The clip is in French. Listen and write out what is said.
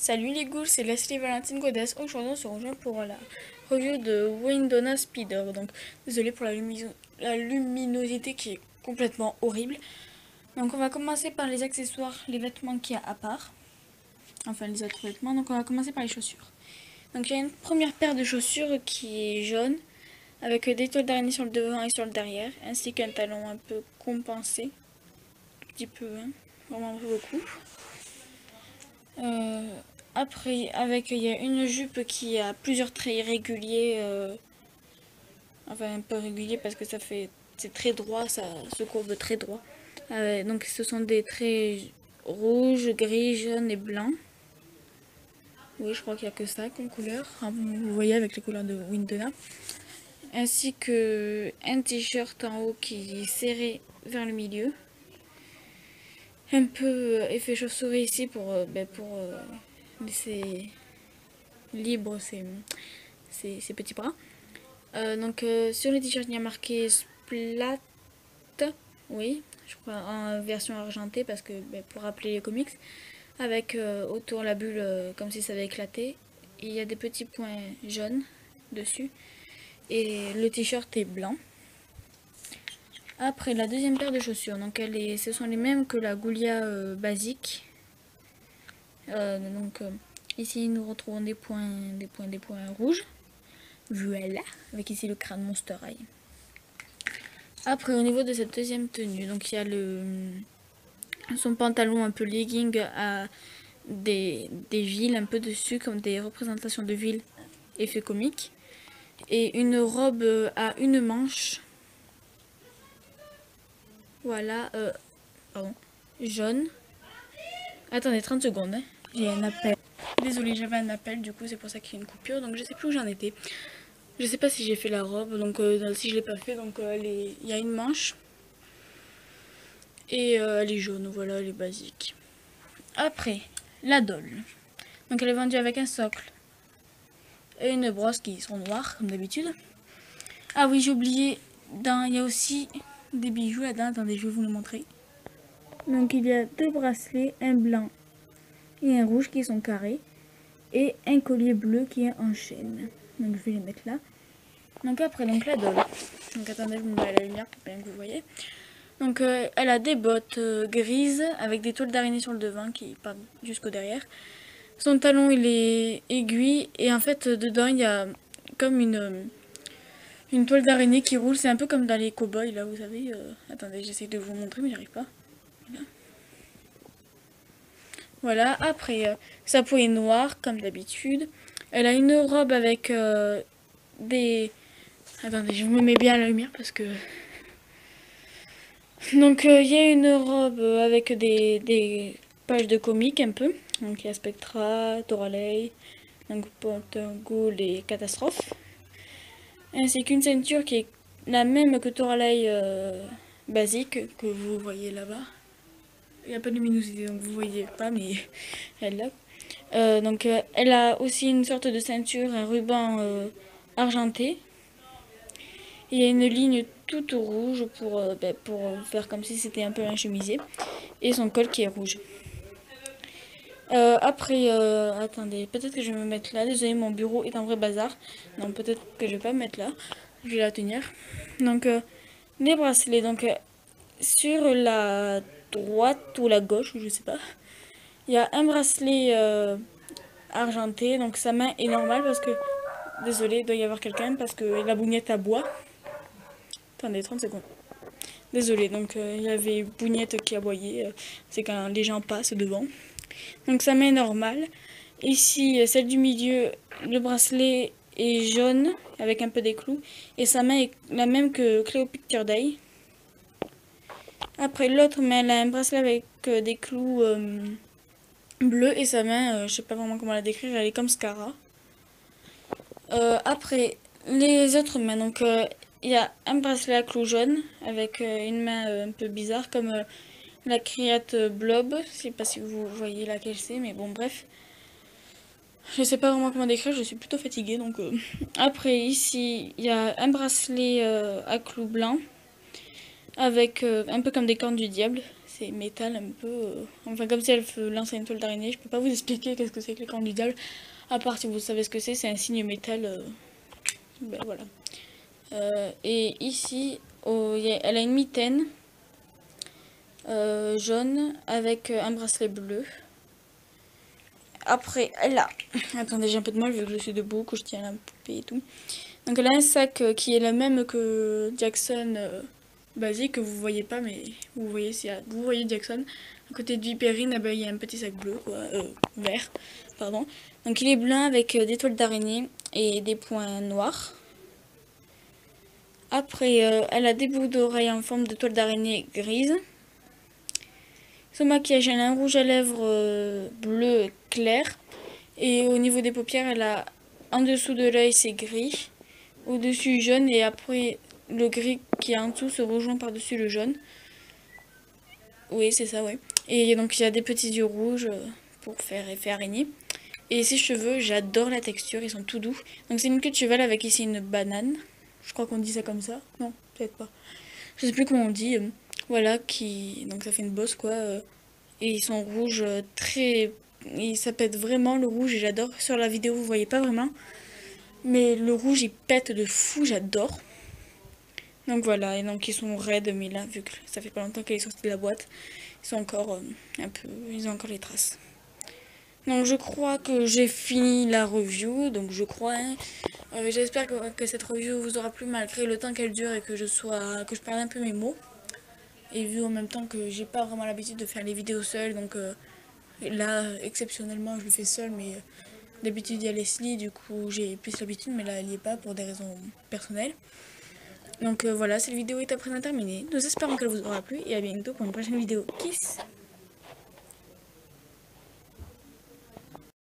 Salut les ghouls, c'est Leslie Valentine Godès. Aujourd'hui on se rejoint pour la review de Windona Speeder. Donc désolé pour la luminosité qui est complètement horrible. Donc on va commencer par les accessoires, les vêtements qu'il y a à part. Enfin les autres vêtements, donc on va commencer par les chaussures. Donc il y a une première paire de chaussures qui est jaune, avec des toiles d'araignée sur le devant et sur le derrière, ainsi qu'un talon un peu compensé. Un petit peu, hein, vraiment beaucoup. Après, il y a une jupe qui a plusieurs traits irréguliers, enfin un peu réguliers parce que c'est très droit, ça se courbe très droit. Donc ce sont des traits rouge, gris, jaune et blanc. Oui, je crois qu'il n'y a que ça comme couleur. Enfin, vous voyez avec les couleurs de Windona. Ainsi que un t-shirt en haut qui est serré vers le milieu. Un peu effet chauve-souris ici pour laisser libre ses petits bras. Sur le t-shirt il y a marqué Splat, oui, je crois en version argentée parce que pour rappeler les comics, avec autour la bulle comme si ça avait éclaté. Et il y a des petits points jaunes dessus et le t-shirt est blanc. Après la deuxième paire de chaussures, donc ce sont les mêmes que la Goulia basique. Ici nous retrouvons des points rouges. Voilà, avec ici le crâne Monster High. Après, au niveau de cette deuxième tenue, donc il y a son pantalon un peu legging à des villes un peu dessus, comme des représentations de villes, effet comique. Et une robe à une manche. Voilà, pardon, jaune. Attendez 30 secondes, hein. J'ai un appel. Désolée, j'avais un appel, du coup c'est pour ça qu'il y a une coupure, donc je sais plus où j'en étais. Je sais pas si j'ai fait la robe, donc si je l'ai pas fait, donc il y a une manche. Et elle est jaune, voilà, elle est basique. Après, la doll. Donc elle est vendue avec un socle et une brosse qui sont noires, comme d'habitude. Ah oui, j'ai oublié, il y a aussi des bijoux là-dedans. Attendez, je vais vous le montrer. Donc il y a deux bracelets, un blanc et un rouge qui sont carrés. Et un collier bleu qui est en chaîne. Donc je vais les mettre là. Donc après, la doll. Donc attendez, je me mets à la lumière pour bien que vous voyez. Donc elle a des bottes grises avec des toiles d'araignée sur le devant qui partent jusqu'au derrière. Son talon il est aiguille et en fait dedans il y a comme une toile d'araignée qui roule. C'est un peu comme dans les cow-boys là, vous savez. Attendez, j'essaie de vous montrer mais j'y arrive pas. Voilà, après sa peau est noire comme d'habitude. Elle a une robe avec des... Attendez, je me mets bien à la lumière parce que... Donc il y a une robe avec des pages de comics un peu. Donc il y a Spectra, Doralei, donc Ghoul et Catastrophe. Ainsi qu'une ceinture qui est la même que Doralei basique que vous voyez là-bas. Il n'y a pas de luminosité donc vous voyez pas mais elle l'a. Elle a aussi une sorte de ceinture, un ruban argenté. Il y a une ligne toute rouge pour faire comme si c'était un peu un chemisier. Et son col qui est rouge. Attendez, peut-être que je vais me mettre là. Désolé, mon bureau est un vrai bazar. Non, peut-être que je vais pas me mettre là. Je vais la tenir. Donc, les bracelets. Donc, sur la droite ou la gauche, je sais pas. Il y a un bracelet argenté. Donc, sa main est normale parce que... Désolé, il doit y avoir quelqu'un parce que la bougnette à bois. Attendez, 30 secondes. Désolé, donc il y avait Bougnette qui aboyait, c'est quand les gens passent devant. Donc sa main est normale. Ici, celle du milieu, le bracelet est jaune avec un peu d'éclou. Et sa main est la même que Cléo Picture Day. Après l'autre main, elle a un bracelet avec des clous bleus. Et sa main, je sais pas vraiment comment la décrire, elle est comme Scara. Après, les autres mains, donc il y a un bracelet à clous jaune avec une main un peu bizarre comme la criate Blob. Je sais pas si vous voyez laquelle c'est, mais bon, bref. Je sais pas vraiment comment décrire, je suis plutôt fatiguée donc. Après, ici, il y a un bracelet à clous blancs avec un peu comme des cornes du diable. c'est métal un peu. Enfin, comme si elle lançait une toile d'araignée. Je peux pas vous expliquer qu'est-ce que c'est que les cornes du diable. À part si vous savez ce que c'est un signe métal. Ben voilà. Et ici, elle a une mitaine jaune avec un bracelet bleu. Après, elle a... Attendez, j'ai un peu de mal vu que je suis debout, que je tiens la poupée et tout. Donc elle a un sac qui est le même que Jackson basique, que vous voyez pas, mais vous voyez, vous voyez Jackson. À côté de Viperine, il y a un petit sac bleu, quoi, vert, pardon. Donc il est blanc avec des toiles d'araignée et des points noirs. Après, elle a des boucles d'oreilles en forme de toile d'araignée grise. Son maquillage, elle a un rouge à lèvres bleu clair. Et au niveau des paupières, elle a en dessous de l'œil, c'est gris. Au-dessus, jaune. Et après, le gris qui est en dessous se rejoint par-dessus le jaune. Oui, c'est ça, ouais. Et donc, il y a des petits yeux rouges pour faire effet araignée. Et ses cheveux, j'adore la texture, ils sont tout doux. Donc, c'est une queue de cheval avec ici une banane. Je crois qu'on dit ça comme ça. Non, peut-être pas. Je sais plus comment on dit. Voilà, donc ça fait une bosse, quoi. Et ils sont rouges très... Et ça pète vraiment le rouge et j'adore. Sur la vidéo, vous voyez pas vraiment. Mais le rouge, il pète de fou, j'adore. Donc voilà, et donc ils sont raides, mais là, vu que ça fait pas longtemps qu'elle est sortie de la boîte, ils sont encore un peu... Ils ont encore les traces. Donc je crois que j'ai fini la review, donc je crois... Hein. J'espère que cette review vous aura plu malgré le temps qu'elle dure et que je parle un peu mes mots. Et vu en même temps que j'ai pas vraiment l'habitude de faire les vidéos seule, donc là exceptionnellement je le fais seule, mais d'habitude il y a Leslie, du coup j'ai plus l'habitude, mais là elle y est pas pour des raisons personnelles. Donc voilà, cette vidéo est à présent terminée. Nous espérons qu'elle vous aura plu et à bientôt pour une prochaine vidéo. Kiss!